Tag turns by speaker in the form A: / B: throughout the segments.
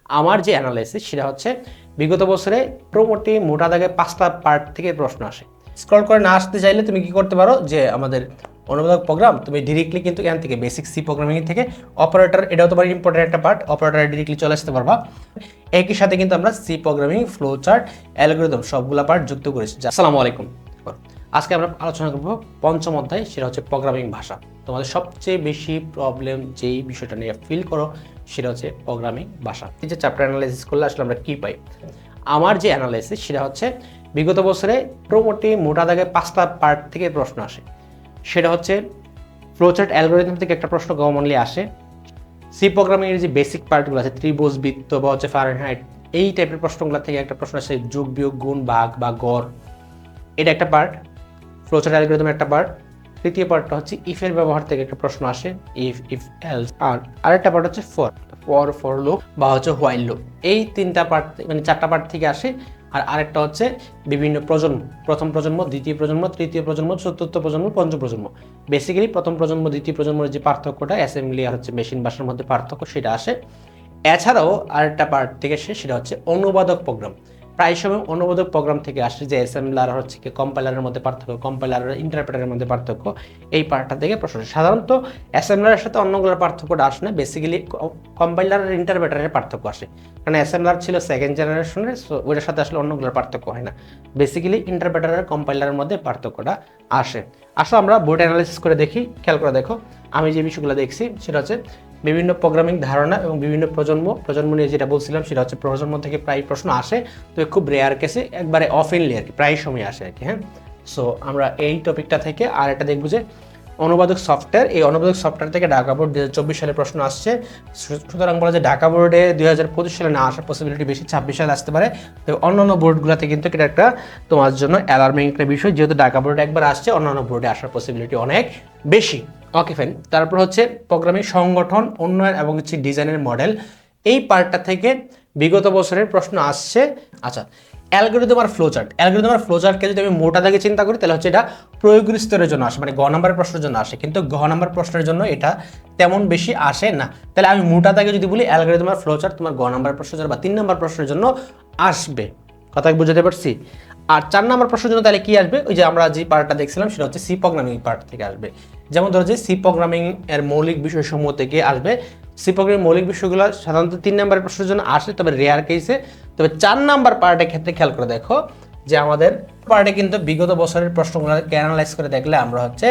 A: আমার যে অ্যানালাইসিস সেটা হচ্ছে বিগত বছরে মোটামুটি মোটা দাগে 5টা পার্ট থেকে প্রশ্ন আসে। স্ক্রল করে না আসতে চাইলে তুমি কি করতে পারো যে আমাদের অনুবাদক প্রোগ্রাম তুমি ডিরেক্টলি কিন্তু এখান থেকে বেসিক সি প্রোগ্রামিং থেকে অপারেটর, এটাও তোমার ইম্পর্টেন্ট একটা পার্ট, অপারেটরে ডিরেক্টলি চলে আসতে পারবা। একই সাথে কিন্তু আমরা C programming, flow chart, algorithm সবগুলা পার্ট যুক্ত করেছি। আসসালামু আলাইকুম। আজকে আমরা আলোচনা করব পঞ্চম অধ্যায়, সেটা হচ্ছে প্রোগ্রামিং ভাষা। তোমাদের সবচেয়ে বেশি প্রবলেম যেই বিষয়টা নিয়ে ফিল করো সেটা হচ্ছে প্রোগ্রামিং ভাষা। এই যে চ্যাপ্টার অ্যানালাইসিস করলে আসলে আমরা কি পাই, আমার যে অ্যানালাইসিস সেটা হচ্ছে বিগত বছরে মোটামুটি মোটা দাগে 5টা পার্ট থেকে প্রশ্ন আসে। সেটা হচ্ছে ফ্লোচার্ট, অ্যালগরিদম থেকে একটা প্রশ্ন কমনলি আসে। সি প্রোগ্রামিংয়ের যে বেসিক পার্টগুলো আছে, ত্রিভুজ, বৃত্ত বা হচ্ছে ফারেনহাইট, এই টাইপের প্রশ্নগুলো থেকে একটা প্রশ্ন আসে, যোগ, বিয়োগ, গুণ, ভাগ বা গড়, এটা একটা পার্ট। ফ্লোচার্ট অ্যালগরিদমের একটা পার্ট। তৃতীয় পার্টটা হচ্ছে ইফের ব্যবহার থেকে একটা প্রশ্ন আসে, ইফ এলস। আর আরেকটা পার্ট হচ্ছে ফর লুপ বা হচ্ছে হোয়াইল লুপ। এই তিনটা পার্ট মানে 4টা পার্ট থেকে আসে। আর আরেকটা হচ্ছে বিভিন্ন প্রজন্ম, প্রথম প্রজন্ম, দ্বিতীয় প্রজন্ম, তৃতীয় প্রজন্ম, চতুর্থ প্রজন্ম, পঞ্চম প্রজন্ম। বেসিক্যালি প্রথম প্রজন্ম, দ্বিতীয় প্রজন্মের যে পার্থক্যটা অ্যাসেম্বলি আর হচ্ছে মেশিন ভাষার মধ্যে পার্থক্য, সেটা আসে। এছাড়াও আরেকটা পার্ট থেকে আসে, সেটা হচ্ছে অনুবাদক প্রোগ্রাম। প্রায় সময় অনুবাদক প্রোগ্রাম থেকে আসে যে অ্যাসেম্বলার হচ্ছে কি কম্পাইলারের মধ্যে পার্থক্য, কম্পাইলার ইন্টারপ্রেটারের মধ্যে পার্থক্য, এই পার্টটা থেকে প্রশ্ন। সাধারণত অ্যাসেম্বলারের সাথে অন্যগুলোর পার্থক্যটা আসে না, বেসিক্যালি কম্পাইলার আর ইন্টারপ্রেটারের পার্থক্য আসে। কারণ অ্যাসেম্বলার ছিল সেকেন্ড জেনারেশনের, সো ওইটার সাথে আসলে অন্যগুলোর পার্থক্য হয় না। বেসিক্যালি ইন্টারপ্রেটার আর কম্পাইলারের মধ্যে পার্থক্যটা আসে। আসলে আমরা বোর্ড অ্যানালাইসিস করে দেখি, খেয়াল করে দেখো। আমি যে বিষয়গুলো দেখছি সেটা হচ্ছে বিভিন্ন প্রোগ্রামিং ধারণা এবং বিভিন্ন প্রজন্ম নিয়ে যেটা বলছিলাম সেটা হচ্ছে প্রজন্ম থেকে প্রায় প্রশ্ন আসে, তো খুব রেয়ার কেসে একবারে অফেনলি আর কি প্রায় সময় আসে আর কি। হ্যাঁ, সো আমরা এই টপিকটা থেকে আর একটা দেখবো যে অনুবাদক সফটওয়্যার। এই অনুবাদক সফটওয়্যার থেকে ঢাকা বোর্ড 2024 সালে প্রশ্ন আসছে। সুতরাং বলা যায় ঢাকা বোর্ডে 2025 সালে না আসার পসিবিলিটি বেশি, 26 সালে আসতে পারে। তো অন্যান্য বোর্ডগুলোতে কিন্তু এটা একটা তোমার জন্য অ্যালার্মিং একটা বিষয়, যেহেতু ঢাকা বোর্ডে একবার আসছে, অন্যান্য বোর্ডে আসার পসিবিলিটি অনেক বেশি। Okay fine. তারপর হচ্ছে প্রোগ্রামিং সংগঠন, উন্নয়ন এবং হচ্ছে ডিজাইনের মডেল। এই পার্টটা থেকে বিগত বছরের প্রশ্ন আসছে। আচ্ছা, অ্যালগরিদম আর ফ্লোচার্ট। অ্যালগরিদম আর ফ্লোচার্টকে যদি আমি মোটা দাগে চিন্তা করি তাহলে হচ্ছে এটা প্রয়োগের স্তরের জন্য আসে, মানে গ নাম্বারের প্রশ্নের জন্য আসে, কিন্তু ঘ নাম্বার প্রশ্নের জন্য এটা তেমন বেশি আসে না। তাহলে আমি মোটা দাগে যদি বলি অ্যালগরিদম আর ফ্লোচার্ট তোমার গ নাম্বার প্রশ্নের জন্য বা 3 নাম্বার প্রশ্নের জন্য আসবে। কথা কি বুঝতে পারছি? আর 4 নাম্বার প্রশ্নের জন্য তাহলে কি আসবে? ওই যে আমরা যে পার্টটা দেখছিলাম সেটা হচ্ছে সি প্রোগ্রামিং পার্ট থেকে আসবে। যেমন ধরো যে সি প্রোগ্রামিং এর মৌলিক বিষয়সমূহ থেকে আসবে। সি প্রোগ্রামিং মৌলিক বিষয়গুলো সাধারণত 3 নাম্বারের প্রশ্নের জন্য আসে, তবে রেয়ার কেসে। তবে 4 নাম্বার পার্টের ক্ষেত্রে খেয়াল করে দেখো যে আমাদের পার্টে কিন্তু বিগত বছরের প্রশ্নগুলোকে অ্যানালাইজ করে দেখলে আমরা হচ্ছে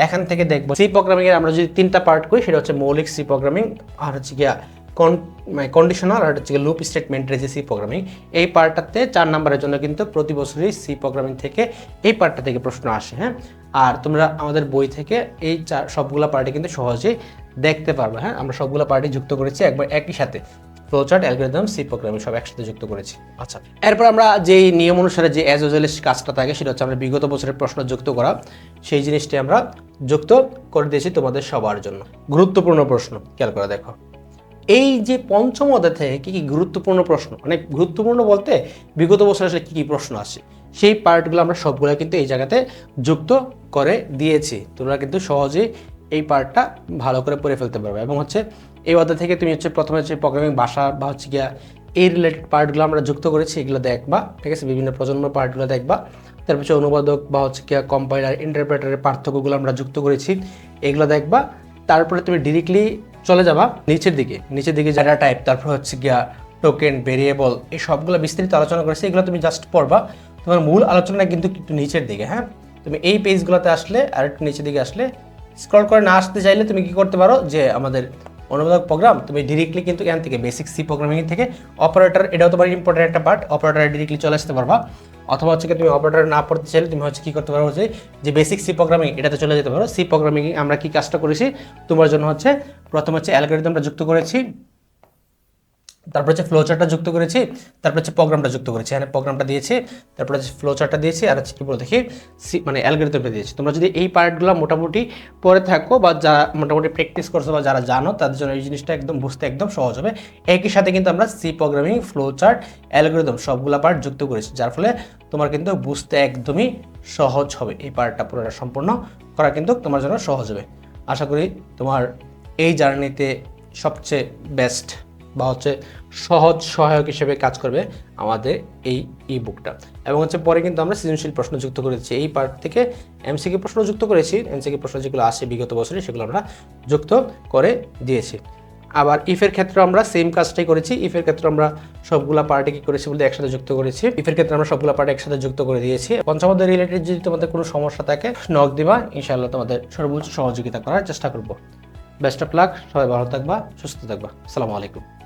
A: এখান থেকে দেখবো সি প্রোগ্রামিং এর আমরা যদি 3টা পার্ট করি, সেটা হচ্ছে মৌলিক সি প্রোগ্রামিং, আর হচ্ছে গিয়া কন্ডিশনাল, আর হচ্ছে লুপ স্টেটমেন্টের যে সি প্রোগ্রামিং। এই পার্টটাতে 4 নাম্বারের জন্য কিন্তু প্রতি বছরই সি প্রোগ্রামিং থেকে এই পার্টটা থেকে প্রশ্ন আসে। হ্যাঁ, আর তোমরা আমাদের বই থেকে এই সবগুলো পার্টি কিন্তু সহজেই দেখতে পারবে। হ্যাঁ, আমরা সবগুলো পার্টি যুক্ত করেছি একবার একই সাথে, ফ্লোচার্ট, অ্যালগরিদম, সি প্রোগ্রামিং সব একসাথে যুক্ত করেছি। আচ্ছা, এরপর আমরা যেই নিয়ম অনুসারে যে অ্যাজ ইউজুয়াল কাজটা থাকে সেটা হচ্ছে আমরা বিগত বছরের প্রশ্ন যুক্ত করা, সেই জিনিসটি আমরা যুক্ত করে দিয়েছি তোমাদের সবার জন্য। গুরুত্বপূর্ণ প্রশ্ন খেয়াল করে দেখো। এই যে পঞ্চম অধ্যায় থেকে কি কি গুরুত্বপূর্ণ প্রশ্ন, অনেক গুরুত্বপূর্ণ বলতে বিগত বছর আসলে কি কি প্রশ্ন আসে, সেই পার্টগুলো আমরা সবগুলো কিন্তু এই জায়গাতে যুক্ত করে দিয়েছি। তোমরা কিন্তু সহজেই এই পার্টটা ভালো করে পড়ে ফেলতে পারবে। এবং হচ্ছে এই অধ্যায় থেকে তুমি হচ্ছে প্রথমে হচ্ছে প্রোগ্রামিং ভাষা বা হচ্ছে গিয়া এই রিলেটেড পার্টগুলো আমরা যুক্ত করেছি, এগুলো দেখবা। ঠিক আছে, বিভিন্ন প্রজন্ম পার্টগুলো দেখবা। তারপর হচ্ছে অনুবাদক বা হচ্ছে গিয়া কম্পাইলার, ইন্টারপ্রেটারের পার্থক্যগুলো আমরা যুক্ত করেছি, এগুলো দেখবা। তারপরে তুমি ডিরেক্টলি চলে যাবা নিচের দিকে যারা টাইপ, তারপর হচ্ছে গিয়া টোকেন, ভেরিয়েবল, এই সবগুলো বিস্তারিত আলোচনা করেছি, এগুলো তুমি জাস্ট পড়বা। তোমার মূল আলোচনা কিন্তু একটু নিচের দিকে। হ্যাঁ, তুমি এই পেজগুলোতে আসলে আর একটু নিচের দিকে আসলে, স্ক্রল করে না আসতে চাইলে তুমি কি করতে পারো যে আমাদের অনুবাদক প্রোগ্রাম তুমি ডিরেক্টলি কিন্তু এখান থেকে বেসিক সি প্রোগ্রামিং থেকে অপারেটর, এটাও তোমার ইম্পর্টেন্ট একটা পার্ট, অপারেটরে ডিরেক্টলি চলে আসতে পারবা। অথবা হচ্ছে তুমি অপারেটর না পড়তে চাইলে তুমি হচ্ছে কি করতে পারো যে বেসিক সি প্রোগ্রামিং এটাতে চলে যেতে পারো। সি প্রোগ্রামিং আমরা কি কাজটা করেছি তোমার জন্য হচ্ছে প্রথম হচ্ছে অ্যালগরিদমটা যুক্ত করেছি, তারপর হচ্ছে ফ্লোচার্টটা যুক্ত করেছি, তারপর হচ্ছে প্রোগ্রামটা যুক্ত করেছি, এখানে প্রোগ্রামটা দিয়েছি, তারপর হচ্ছে ফ্লোচার্টটা দিয়েছি, আর হচ্ছে কি বলে দেখি মানে অ্যালগরিদমটা দিয়েছি। তোমরা যদি এই পার্টগুলো মোটামুটি পড়ে থাকো বা যারা মোটামুটি প্র্যাকটিস করছো বা যারা জানো তাদের জন্য এই জিনিসটা একদম বুঝতে একদম সহজ হবে। একই সাথে কিন্তু আমরা সি প্রোগ্রামিং, ফ্লোচার্ট, অ্যালগরিদম সবগুলো পার্ট যুক্ত করেছি, যার ফলে তোমার কিন্তু বুঝতে একদমই সহজ হবে। এই পার্টটা পুরোটা সম্পূর্ণ করা কিন্তু তোমার জন্য সহজ হবে। আশা করি তোমার এই জার্নিতে সবচেয়ে বেস্ট বা হচ্ছে সহজ সহায়ক হিসেবে কাজ করবে আমাদের এই ই বুকটা। এবং হচ্ছে পরে কিন্তু আমরা সৃজনশীল প্রশ্ন যুক্ত করেছি, এই পার্ট থেকে এমসিকিউ প্রশ্ন যুক্ত করেছি, এমসিকিউ প্রশ্ন যেগুলো আসে বিগত বছরে সেগুলো আমরা যুক্ত করে দিয়েছি। আবার ইফের ক্ষেত্রে আমরা সেম কাজটাই করেছি, ইফের ক্ষেত্রে আমরা সবগুলা পার্টে কি করেছি বলতে একসাথে যুক্ত করেছি, ইফের ক্ষেত্রে আমরা সবগুলা পার্টে একসাথে যুক্ত করে দিয়েছি। পঞ্চমাদের রিলেটেড যদি তোমাদের কোনো সমস্যা থাকে নক দিবা, ইনশাআল্লাহ তোমাদের সর্বোচ্চ সহযোগিতা করার চেষ্টা করব। বেস্ট অফ লাক, সবাই ভালো থাকবা, সুস্থ থাকবা। আসসালামু আলাইকুম।